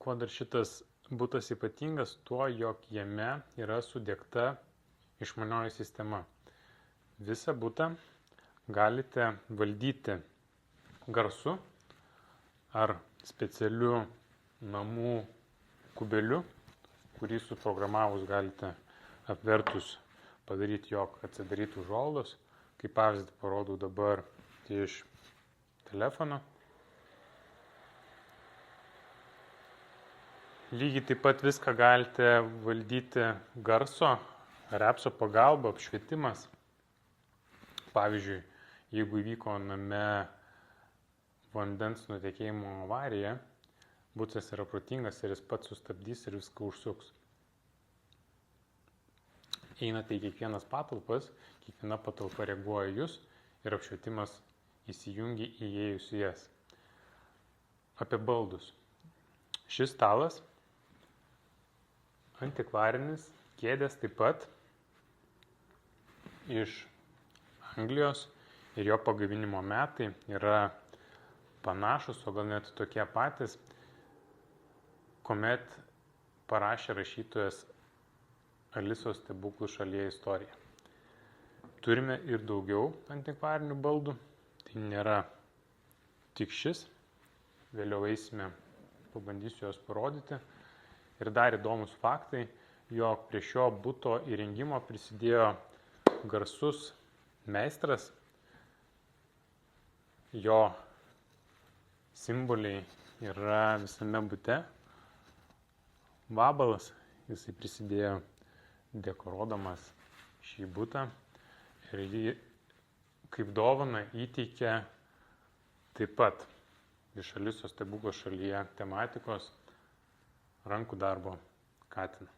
Kuo dar šitas butas ypatingas? Tuo, jog jame yra sudiegta išmanioji sistema. Visą butą galite valdyti garsu ar specialiu namų kubeliu, kurį suprogramavus galite apvertus padaryti, jog atsidarytų užuolaidos. Kaip pavyzdį parodau dabar iš telefono. Lygiai taip pat viską galite valdyti garso ar appso pagalba, apšvietimas. Pavyzdžiui, jeigu įvyko name vandens nutekėjimo avarija, butas yra protingas ir jis pats sustabdys ir viską užsuks. Einate į kiekvienas patalpas, kiekviena patalpa reaguoja jūs ir apšvietimas įsijungia įėjus į jas. Apie baldus. Šis stalas antikvarinis, kėdės taip pat iš Anglijos ir jo pagaminimo metai yra panašus, o gal net tokie patys, kuomet parašė rašytojas Alisos stebuklų šalyje istoriją. Turime ir daugiau antikvarinių baldų, tai nėra tik šis, vėliau eisime, pabandysiu juos parodyti. Ir dar įdomus faktai, jog prie šio buto įrengimo prisidėjo garsus meistras, jo simboliai yra visame bute. Vabalas, jisai prisidėjo dekoruodamas šį butą ir jį kaip dovaną įteikė taip pat iš Alisos stebuklų šalyje tematikos rankų darbo katiną.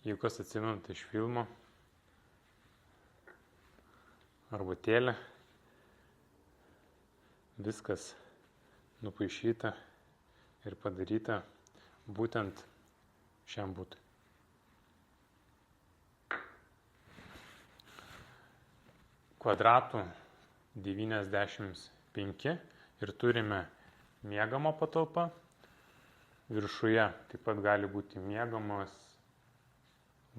Jeigu kas atsimenate iš filmo Arbutėlė, viskas nupaišyta ir padaryta būtent šiam butui. Kvadratų 95 ir turime miegamą patalpą. Viršuje taip pat gali būti miegamas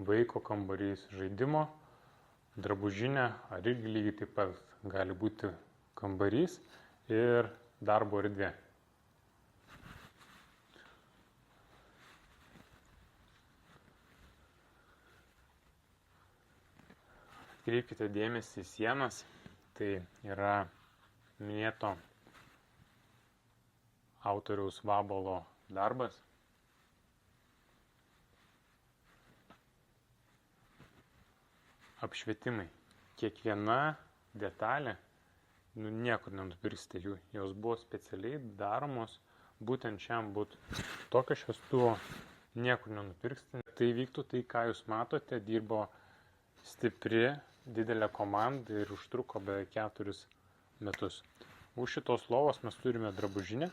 vaiko kambarys, žaidimo, drabužinė, ar irgi lygiai taip pat gali būti kambarys ir darbo erdvė. Kreipkite dėmesį į sienas, tai yra minėto autoriaus Vabalo darbas. Apšvietimai. Kiekviena detalė, niekur nenupirksite jų. Jos buvo specialiai daromos būtent šiam butui. Tokio šviestuvo niekur nenupirksite. Tai vyktų tai, ką jūs matote, dirbo stipri, didelė komanda ir užtruko beveik 4 metus. Už šitos lovos mes turime drabužinę.